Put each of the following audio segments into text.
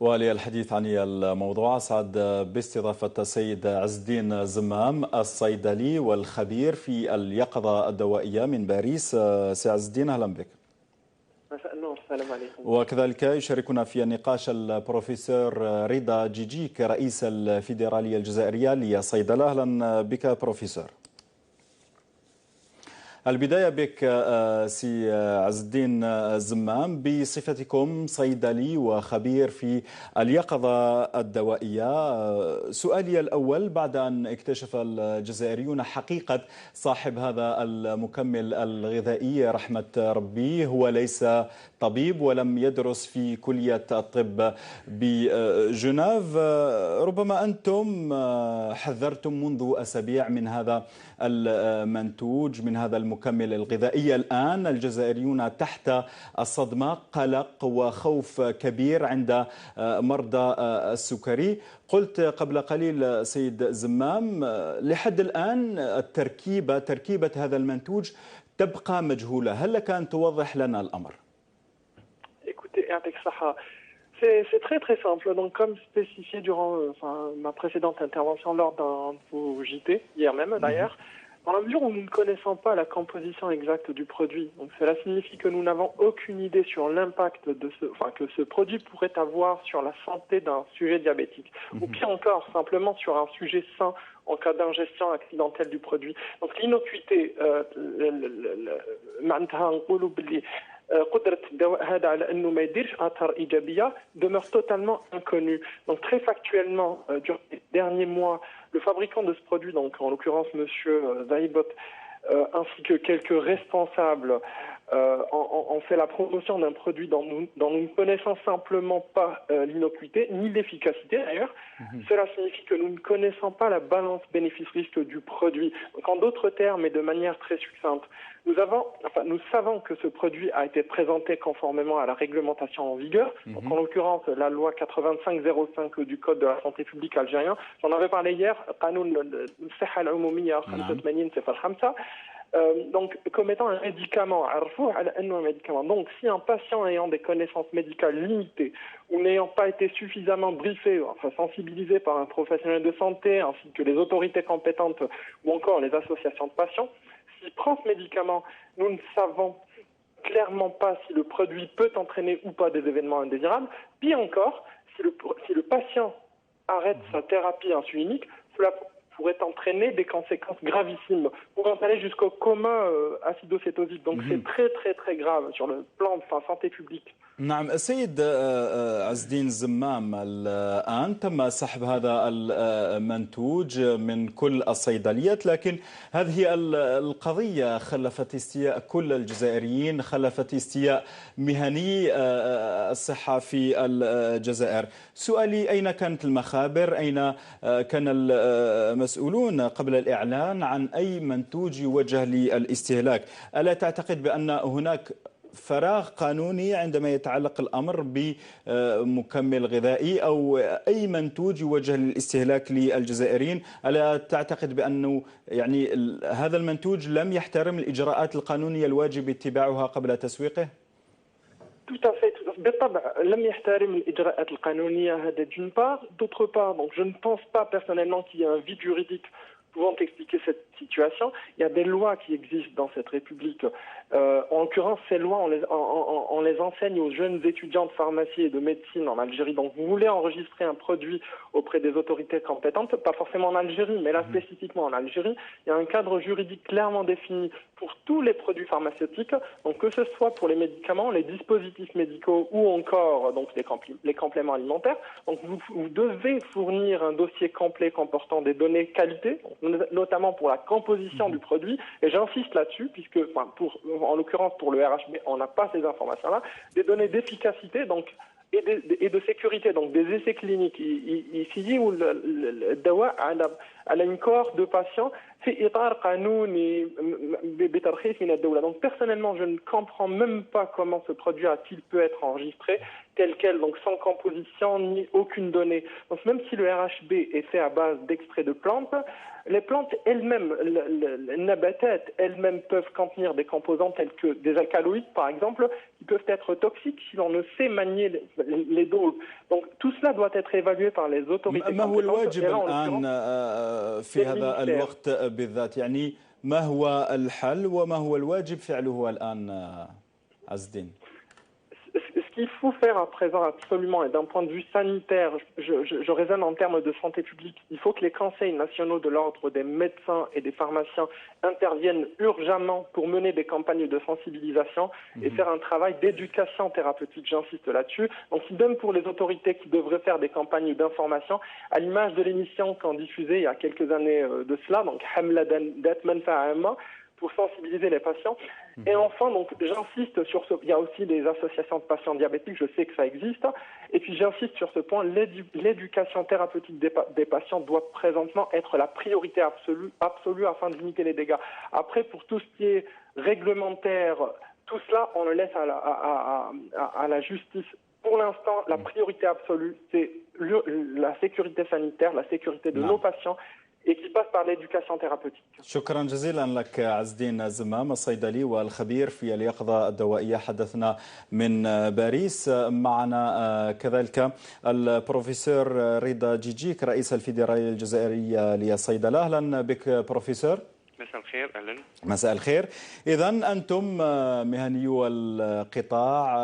وللحديث عن الموضوع أسعد باستضافة السيد عز الدين زمام الصيدلي والخبير في اليقظة الدوائية من باريس. سي عز الدين، أهلا بك. مساء النور، السلام عليكم. وكذلك يشاركنا في النقاش البروفيسور رضا جيجيك رئيس الفيدرالية الجزائرية للصيدلة. أهلا بك بروفيسور. البداية بك سي عز الدين زمام، بصفتكم صيدلي وخبير في اليقظة الدوائية. سؤالي الأول: بعد أن اكتشف الجزائريون حقيقة صاحب هذا المكمل الغذائي رحمة ربي، هو ليس طبيب ولم يدرس في كلية الطب بجنيف، ربما أنتم حذرتم منذ أسابيع من هذا المنتوج، من هذا المكمل الغذائي. الآن الجزائريون تحت الصدمة، قلق وخوف كبير عند مرضى السكري. قلت قبل قليل سيد زمام، لحد الآن تركيبة هذا المنتوج تبقى مجهولة. هل لك أن توضح لنا الأمر؟ C'est très très simple. Donc, comme spécifié durant ma précédente intervention lors d'un de vos JT, hier même d'ailleurs, dans la mesure où nous ne connaissons pas la composition exacte du produit, donc cela signifie que nous n'avons aucune idée sur l'impact que ce produit pourrait avoir sur la santé d'un sujet diabétique, ou pire encore, simplement sur un sujet sain en cas d'ingestion accidentelle du produit. Donc l'innocuité, demeure totalement inconnue. Donc très factuellement, durant les derniers mois, le fabricant de ce produit, donc en l'occurrence monsieur Zaibot, ainsi que quelques responsables, ont fait la promotion d'un produit dont nous ne connaissons simplement pas l'innocuité, ni l'efficacité d'ailleurs. Cela signifie que nous ne connaissons pas la balance bénéfice-risque du produit. Donc en d'autres termes et de manière très succincte, nous savons que ce produit a été présenté conformément à la réglementation en vigueur, donc en l'occurrence la loi 8505 du Code de la santé publique algérien. J'en avais parlé hier, donc comme étant un médicament. Donc si un patient ayant des connaissances médicales limitées ou n'ayant pas été suffisamment briefé, sensibilisé par un professionnel de santé ainsi que les autorités compétentes ou encore les associations de patients, s'il prend ce médicament, nous ne savons clairement pas si le produit peut entraîner ou pas des événements indésirables. Pire encore, si le patient arrête sa thérapie insulinique, cela pourrait entraîner des conséquences gravissimes, pouvant aller jusqu'au coma acidocétosique. Donc c'est très très très grave sur le plan de santé publique. نعم السيد عز الدين زمام، الآن تم سحب هذا المنتوج من كل الصيدليات، لكن هذه القضية خلفت استياء كل الجزائريين، خلفت استياء مهني الصحة في الجزائر. سؤالي: أين كانت المخابر؟ أين كان المسؤولون قبل الإعلان عن أي منتوج يوجه للاستهلاك؟ ألا تعتقد بأن هناك فراغ قانوني عندما يتعلق الأمر بمكمل غذائي أو أي منتوج يوجه للاستهلاك للجزائريين؟ ألا تعتقد بأنه هذا المنتوج لم يحترم الإجراءات القانونية الواجب اتباعها قبل تسويقه؟ بالطبع لم يحترم الإجراءات القانونية، هذا d'une part. D'autre part, donc je ne pense pas personnellement qu'il y ait un vide juridique pouvant expliquer cette situation. Il y a des lois qui existent dans cette République. En l'occurrence, ces lois, on les enseigne aux jeunes étudiants de pharmacie et de médecine en Algérie. Donc, vous voulez enregistrer un produit auprès des autorités compétentes, pas forcément en Algérie, mais là spécifiquement en Algérie, il y a un cadre juridique clairement défini pour tous les produits pharmaceutiques, donc que ce soit pour les médicaments, les dispositifs médicaux ou encore donc les compléments alimentaires. Donc, vous devez fournir un dossier complet comportant des données qualité, notamment pour la composition du produit, et j'insiste là-dessus, puisque, en l'occurrence pour le RHB, on n'a pas ces informations-là, des données d'efficacité et de sécurité, donc des essais cliniques. Ici, où le dawa a une cohorte de patients, donc personnellement, je ne comprends même pas comment ce produit a-t-il peut être enregistré tel quel, donc sans composition ni aucune donnée. Donc même si le RHB est fait à base d'extraits de plantes, les plantes elles-mêmes, les nabatat elles-mêmes peuvent contenir des composants tels que des alcaloïdes par exemple, qui peuvent être toxiques si l'on ne sait manier les doses. Donc tout cela doit être évalué par les autorités. ما هو الواجب الآن في هذا الوقت بالذات؟ يعني ما هو الحل وما هو الواجب فعله الآن عز الدين؟ Ce qu'il faut faire à présent absolument, et d'un point de vue sanitaire, je raisonne en termes de santé publique, il faut que les conseils nationaux de l'ordre des médecins et des pharmaciens interviennent urgemment pour mener des campagnes de sensibilisation et faire un travail d'éducation thérapeutique, j'insiste là-dessus. Donc idem pour les autorités qui devraient faire des campagnes d'information, à l'image de l'émission qu'on diffusait il y a quelques années de cela, donc Hamla Datman Fa'ama, pour sensibiliser les patients. Et enfin, donc, j'insiste sur ce... Il y a aussi des associations de patients diabétiques, je sais que ça existe. Et puis j'insiste sur ce point, l'éducation thérapeutique des patients doit présentement être la priorité absolue afin de limiter les dégâts. Après, pour tout ce qui est réglementaire, tout cela, on le laisse à la justice. Pour l'instant, la priorité absolue, c'est la sécurité sanitaire, la sécurité de nos patients, et qui passe par l'éducation thérapeutique. شكرا جزيلا لك عز الدين الزمام الصيدلي والخبير في اليقظة الدوائية، حدثنا من باريس. معنا كذلك البروفيسور رضا جيجيك رئيس الفيدرالية الجزائرية للصيدلة. أهلا بك بروفيسور. مساء الخير. أهلا. مساء الخير. إذا أنتم مهنيو القطاع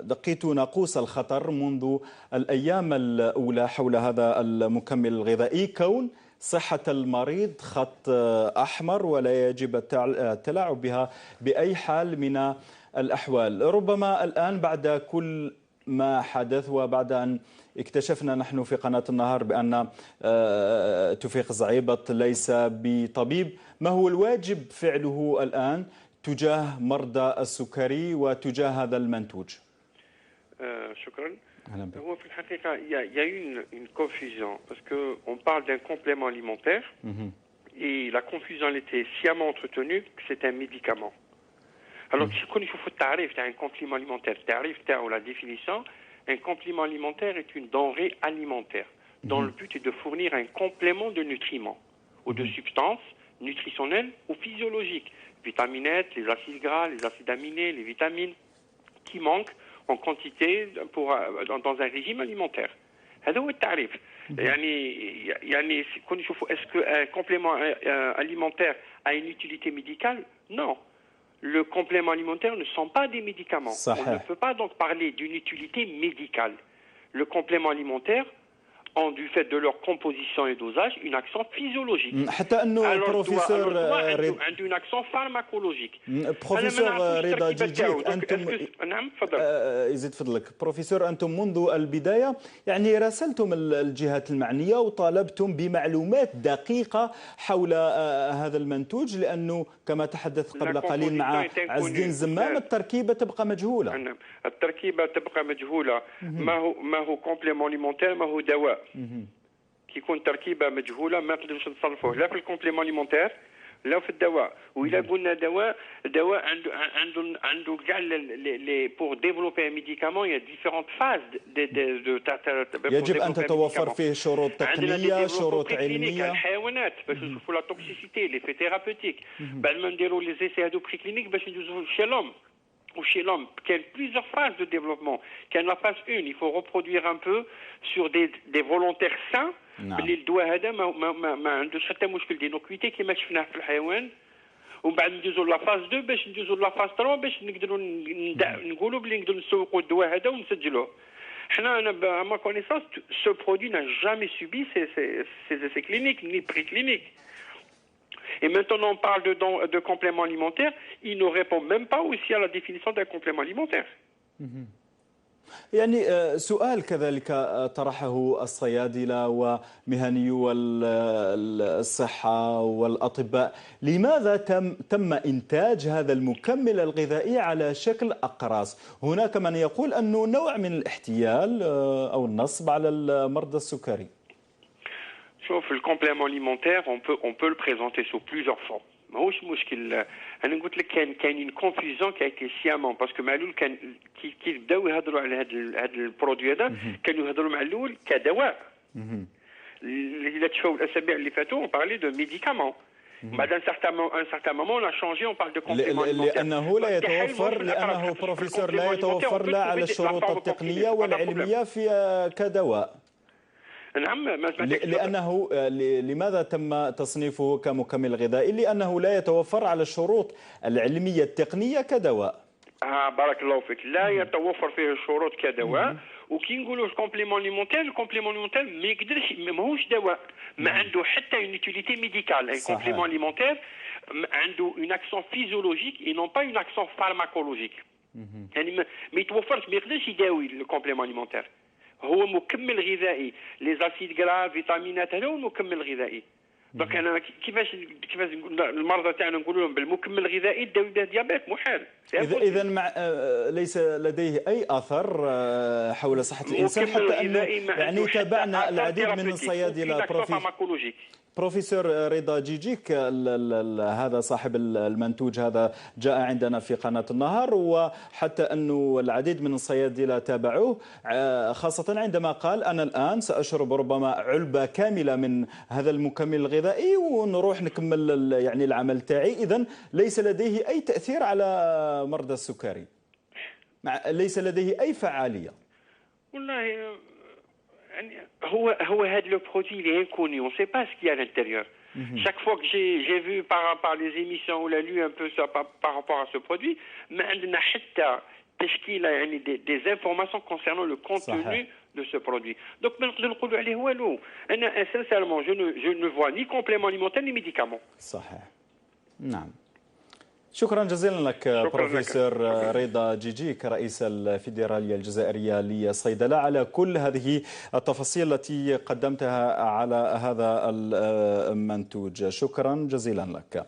دقيتوا ناقوس الخطر منذ الأيام الأولى حول هذا المكمل الغذائي، كون صحة المريض خط أحمر ولا يجب التلاعب بها بأي حال من الأحوال. ربما الآن بعد كل ما حدث وبعد أن اكتشفنا نحن في قناة النهار بأن توفيق زعيبط ليس بطبيب، ما هو الواجب فعله الآن تجاه مرضى السكري وتجاه هذا المنتوج؟ شكرا. هو في الحقيقة il y a une confusion parce que on parle d'un complément alimentaire et la confusion elle était sciemment entretenue que c'est un médicament. Alors كون يشوفوا التعريف تاع un complément alimentaire، التعريف تاعو la définition، un complément alimentaire est une denrée alimentaire dont le but est de fournir un complément de nutriments ou de substances nutritionnelles ou physiologiques, vitaminettes, les acides gras, les acides aminés, les vitamines qui manquent en quantité dans un régime alimentaire. هذا هو التعريف. يعني كون نشوفوا est-ce qu'un complément alimentaire a une utilité médicale? Non. Le complément alimentaire ne sont pas des médicaments. On ne peut pas donc parler d'une utilité médicale. Le complément alimentaire ont du fait de leur composition et dosage une action physiologique. Alors une action pharmacologique. بروفيسور رضا جيجيك، أنتم يزيد فضلك بروفيسور، أنتم منذ البداية يعني راسلتم الجهات المعنية وطالبتم بمعلومات دقيقة حول هذا المنتوج، لأنه كما تحدث قبل قليل مع عز الدين الزمام التركيبة تبقى مجهولة. التركيبة تبقى مجهولة. ما هو كومبليمون أليمونتير، ما هو دواء كيكون تركيبه مجهوله ما نقدرش نصرفوه لا في الكومبليمون اليمونتير لا في الدواء. واذا قلنا دواء عنده كاع بور ديفلوبي ان ميديكامون يا ديفيرونت فاز يجب ان تتوفر فيه شروط تقنيه، شروط علميه. الحيوانات باش نشوفوا لا توكسيسيتي لي في ثيرابوتيك، بعد ما نديروا لي زيسي هادو بري كلينيك باش ندوزو شي لوم. Ou chez l'homme, qu'il y a plusieurs phases de développement. Qu'il y a la phase 1, il faut reproduire un peu sur des volontaires sains. اللي الدواء هذا ما عندوش حتى مشكل دينوكويتي كما شفناه في الحيوان. ومن بعد ندوزو لا فاز 2 باش ندوزو لا فاز 3 باش نقدروا نقولوا بلي نقدروا نسوقوا الدواء هذا ونسجلوه. حنا à ma connaissance ce produit n'a jamais subi ces essais cliniques ni précliniques. Et maintenant on parle de complément alimentaire, il ne répond même pas aussi à la définition d'un complément alimentaire. يعني سؤال كذلك طرحه الصيادلة ومهنيو الصحة والأطباء، لماذا تم إنتاج هذا المكمل الغذائي على شكل أقراص؟ هناك من يقول أنه نوع من الاحتيال أو النصب على المرضى السكري. شوف الكومبليمون alimentaire on peut le présenter sous plusieurs formes. ماهوش مشكل. انا قلت لك كاين كونفيزيون كي سيامون باسكو مع الاول كان كي بداو يهضروا على هذا البرودوي هذا كانوا يهضروا مع الاول كدواء. اذا تشوفوا الاسابيع اللي فاتوا on parlait de médicaments. بعد un certain moment on a changé, on parle de complément alimentaire. لأنه لا يتوفر، لأنه بروفيسور لا يتوفر لا على الشروط التقنية والعلمية في كدواء. نعم. لأنه لماذا تم تصنيفه كمكمل غذائي؟ لأنه لا يتوفر على الشروط العلمية التقنية كدواء. بارك الله فيك. لا يتوفر فيه الشروط كدواء. وكي نقولوا الكومبليمون اليمونتير ما يقدرش، ماهوش دواء، ما عنده حتى اون يوتيليتي ميديكال. الكومبليمون اليمونتير عنده اون اكسون فيزيولوجيك اي نون با اون اكسون فارماكولوجيك. يعني ما يتوفرش، ما يقدرش يداوي الكومبليمون اليمونتير. هو مكمل غذائي، لي زاسيد غرا، فيتامينات، هذا هو المكمل الغذائي. دونك انا كيفاش المرضى تاعنا نقول لهم بالمكمل الغذائي داوي به ديابيت؟ محال. اذا ليس لديه اي اثر حول صحه الانسان، حتى انه يعني تابعنا العديد من الصيادله. بروفيسور رضا جيجيك هذا صاحب المنتوج هذا جاء عندنا في قناة النهار، وحتى أنه العديد من الصيادلة تابعوه، خاصة عندما قال أنا الآن سأشرب ربما علبة كاملة من هذا المكمل الغذائي ونروح نكمل يعني العمل تاعي. إذن ليس لديه أي تأثير على مرضى السكري، ليس لديه أي فعالية. والله هو هذا لو برودوي اللي انكوني، on sait pas ce qu'il y a à l'intérieur. Chaque fois que j'ai vu par les émissions ou l'a lu un peu ça par rapport à ce produit, ما عندنا حتى تشكيله يعني des informations concernant le contenu de ce produit. Donc ما نقدر نقولوا عليه والو. انا sincèrement je ne vois ni complément alimentaire ni médicament. صحيح. نعم. شكرا جزيلا لك بروفيسور رضا جيجيك رئيس الفيدرالية الجزائرية للصيدلة على كل هذه التفاصيل التي قدمتها على هذا المنتوج. شكرا جزيلا لك.